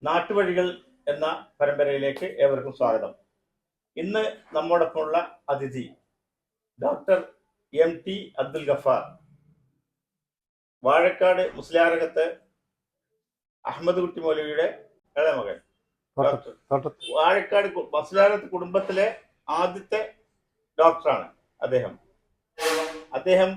നാട്ടുവഴികൾ എന്ന പരമ്പരയിലേക്ക് ഏവർക്കും സ്വാഗതം. ഇന്ന് നമ്മോടൊപ്പമുള്ള അതിഥി ഡോക്ടർ MT അബ്ദുൽ ഗഫാർ, വാഴക്കാട് മുസ്ലിയാരകത്ത് അഹമ്മദ് കുട്ടി മൗലവിയുടെ ഇളയമകൻ. വാഴക്കാട് മുസ്ലിയാരകത്ത് കുടുംബത്തിലെ ആദ്യത്തെ ഡോക്ടറാണ് അദ്ദേഹം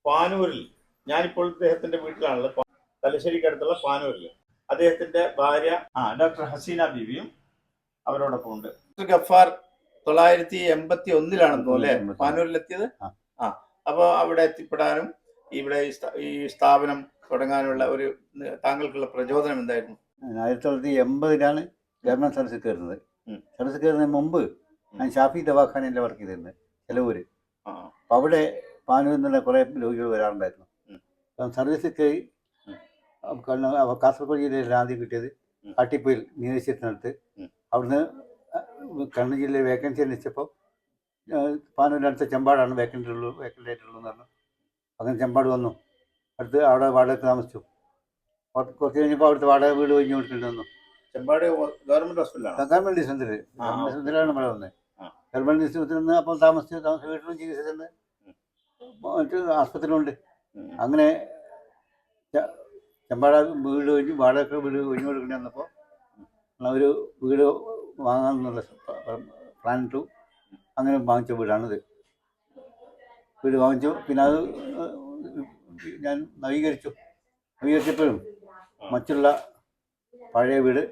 പാനൂരിൽ, ഞാനിപ്പോൾ അദ്ദേഹത്തിന്റെ വീട്ടിലാണുള്ളത്, തലശ്ശേരിക്കടുത്തുള്ള പാനൂരിൽ അദ്ദേഹത്തിന്റെ ഭാര്യ ഡോക്ടർ ഹസീന ബീവിയും അവരോടൊപ്പം ഉണ്ട്. ഡോക്ടർ ഗഫാർ 981 അല്ലേ പാനൂരിലെത്തിയത്? അപ്പോൾ അവിടെ എത്തിപ്പെടാനും ഇവിടെ ഈ സ്ഥാപനം തുടങ്ങാനുള്ള ഒരു താങ്കൾക്കുള്ള പ്രചോദനം എന്തായിരുന്നു? 1980 ഗവൺമെന്റ് സർവീസിൽ കയറുന്നത്. സർവീസിൽ കയറുന്നതിന് മുമ്പ് ഞാൻ ഷാഫി ദവാഖാനയിൽ വർക്ക് ചെയ്തിരുന്നത് ചിലവൂര്. അപ്പം അവിടെ പാനൂരിൽ നിന്നുള്ള കുറേ രോഗികൾ വരാറുണ്ടായിരുന്നു. സർവീസിൽ കയറി കാസർഗോഡ് ജില്ലയിൽ ആദ്യം കിട്ടിയത് കാട്ടിപ്പൊയിൽ നീലശ്ശേരത്തിനടുത്ത്. അവിടുന്ന് കണ്ണൂർ ജില്ലയിൽ വേക്കൻസി അന്വേഷിച്ചപ്പോൾ പാനൂരിനടുത്ത ചെമ്പാടാണ് വേക്കൻ്റ് ആയിട്ടുള്ളൂ എന്ന് പറഞ്ഞു. അങ്ങനെ ചെമ്പാട് വന്നു. അടുത്ത് അവിടെ വാടകയ്ക്ക് താമസിച്ചു. കുറച്ച് കഴിഞ്ഞപ്പോൾ അവിടുത്തെ വാടക വീട് ഒഴിഞ്ഞു കൊടുക്കേണ്ടി വന്നു. ചെമ്പാട് ഗവൺമെന്റ് ഹോസ്പിറ്റലാണ്. ഗവൺമെന്റ് ഡിസ്പെൻസറിയിലാണ് ഇവിടെ വന്നത്. ഗവൺമെന്റ് ഡിസ്പെൻസറിൽ നിന്ന് അപ്പം താമസിച്ചു വീട്ടിലും ചികിത്സിച്ചിട്ടുണ്ട്, മറ്റ് ആസ്പത്രിയിലുണ്ട്. അങ്ങനെ ചെമ്പാട വീട് വാടക വീട് ഒഴിഞ്ഞു കൊടുക്കേണ്ടി വന്നപ്പോൾ ഒരു വീട് വാങ്ങാമെന്നുള്ള പ്ലാൻ ഇട്ടു. അങ്ങനെ വാങ്ങിച്ച വീടാണിത്. വീട് വാങ്ങിച്ചു. പിന്നെ അത് ഞാൻ നവീകരിച്ചപ്പോഴും മറ്റുള്ള പഴയ വീട്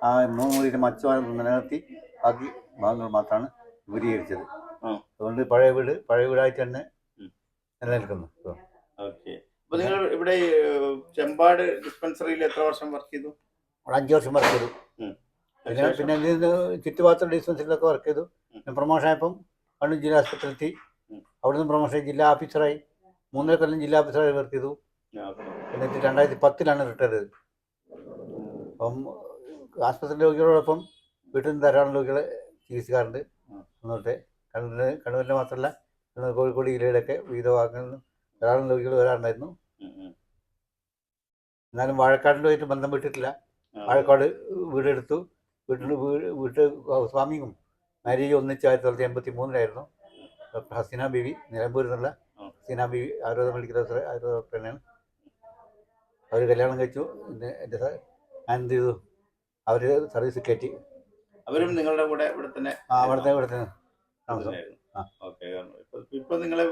ആ 3 മുറിയുടെ മച്ച നിലനിർത്തി ബാക്കി ഭാഗങ്ങൾ മാത്രമാണ് വിപുലീകരിച്ചത്. അതുകൊണ്ട് പഴയ വീടായിട്ട് തന്നെ നിലനിൽക്കുന്നു. അപ്പോൾ നിങ്ങൾ ഇവിടെ ചെമ്പാട് ഡിസ്പെൻസറിയിൽ എത്ര വർഷം വർക്ക് ചെയ്തു? 5 വർഷം വർക്ക് ചെയ്തു. പിന്നെ ഇതിൽ നിന്ന് ചുറ്റുപാത്ര ഡിസ്പെൻസറിയിലൊക്കെ വർക്ക് ചെയ്തു. പ്രൊമോഷൻ ആയപ്പം കണ്ണൂർ ജില്ലാ ആശുപത്രി എത്തി. അവിടുന്ന് പ്രൊമോഷൻ ജില്ലാ ഓഫീസറായി 3 കൊല്ലം ജില്ലാ ഓഫീസറായി വർക്ക് ചെയ്തു. എന്നിട്ട് 2010 റിട്ടയർ ചെയ്തത്. അപ്പം ആശുപത്രി രോഗികളോടൊപ്പം വീട്ടിൽ നിന്ന് ധാരാളം രോഗികളെ ചികിത്സിക്കാറുണ്ട്. എന്നിട്ട് കണ്ണൂരിലെ മാത്രമല്ല കോഴിക്കോട് ജില്ലയിലൊക്കെ വിവിധ ഭാഗങ്ങളിൽ നിന്ന് ധാരാളം രോഗികൾ വരാറുണ്ടായിരുന്നു. എന്നാലും വാഴക്കാടിലുമായിട്ട് ബന്ധം വിട്ടിട്ടില്ല. വാഴക്കാട് വീടെടുത്തു. വീട്ട് സ്വാമിയും മാരേജ് ഒന്നിച്ച് 1983 ഡോക്ടർ ഹസീന ബീവി, നിലമ്പൂരിൽ നിന്നുള്ള Haseena Beevi Ayurveda medical officer, Ayurveda doctor തന്നെയാണ്. അവർ കല്യാണം കഴിച്ചു. ഞാൻ എന്ത് ചെയ്തു, അവർ സർവീസ് കയറ്റി. അവരും നിങ്ങളുടെ കൂടെ ഇവിടെ തന്നെ താമസം. ഇപ്പൊ നിങ്ങള്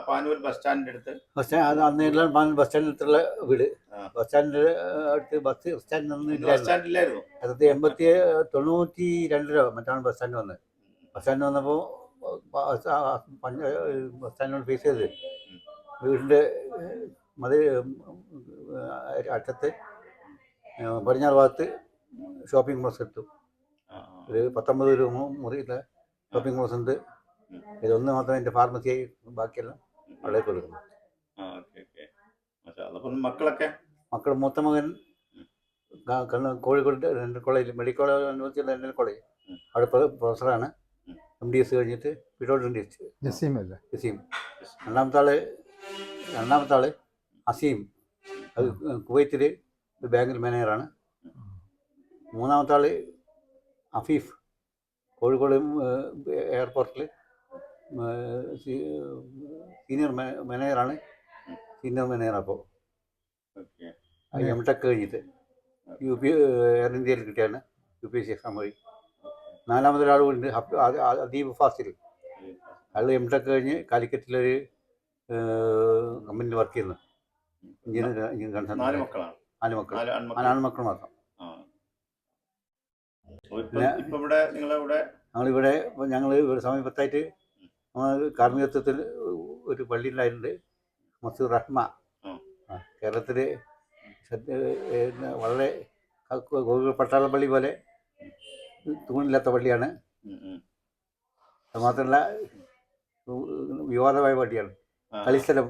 പാനൂർ ബസ് സ്റ്റാൻഡിന്റെ അടുത്ത് അന്ന് പാനൂർ ബസ് സ്റ്റാൻഡിന്റെ അടുത്തുള്ള വീട്. ബസ് സ്റ്റാൻഡിന്റെ അടുത്ത് ബസ് സ്റ്റാൻഡിൽ ഇല്ലായിരുന്നു. 92 മറ്റാണ് ബസ് സ്റ്റാൻഡ് വന്നത്. ബസ് സ്റ്റാൻഡ് വന്നപ്പോൾ ബസ് സ്റ്റാൻഡിനോട് ഫേസ് ചെയ്ത് വീടിൻ്റെ അറ്റത്ത് പടിഞ്ഞാറ് ഭാഗത്ത് ഷോപ്പിംഗ് മോൾസ് എടുത്തു. ഒരു 19 മുറിയിലെ ഷോപ്പിംഗ് മോൾസ് ഉണ്ട്. ഇതൊന്ന് മാത്രമേ എൻ്റെ ഫാർമസിയായി, ബാക്കിയെല്ലാം അവിടെ കൊടുക്കുന്നു. മക്കൾ മൂത്ത മകൻ കോഴിക്കോട് ഡെന്റൽ കോളേജിൽ, medical college university dental college, അവിടെ പ്രൊഫസറാണ്. MDS കഴിഞ്ഞിട്ട് പീഡോഡെന്റിസ്റ്റ് ജസീം. രണ്ടാമത്തെ ആള് അസീം, അത് കുവൈത്തിൽ ഒരു ബാങ്കിൽ മാനേജറാണ്. മൂന്നാമത്തെ ആള് അഫീഫ്, കോഴിക്കോട് എയർപോർട്ടിൽ സീനിയർ മാനേജറാണ്. അപ്പോൾ MTech കഴിഞ്ഞിട്ട് എയർ ഇന്ത്യയിൽ കിട്ടിയാണ് UPSC എക്സാം വഴി. നാലാമതൊരാൾ ഉണ്ട് അദീബ് ഫാസിൽ, അയാൾ MTech കഴിഞ്ഞ് കാലിക്കറ്റിലൊരു കമ്പനിയിൽ വർക്ക് ചെയ്യുന്നു. എഞ്ചിനീയർ. 4 മക്കൾ മാത്രം. ഞങ്ങളിവിടെ സമീപത്തായിട്ട് കാർമ്മികത്വത്തിൽ ഒരു പള്ളി ഉണ്ടായിട്ടുണ്ട്, മസ്ജിദ് റഹ്മ. കേരളത്തിൽ വളരെ പട്ടാളം പള്ളി പോലെ തൂണില്ലാത്ത പള്ളിയാണ്. അത് മാത്രമല്ല വിവാദമായ പള്ളിയാണ്. കളിസ്ഥലം.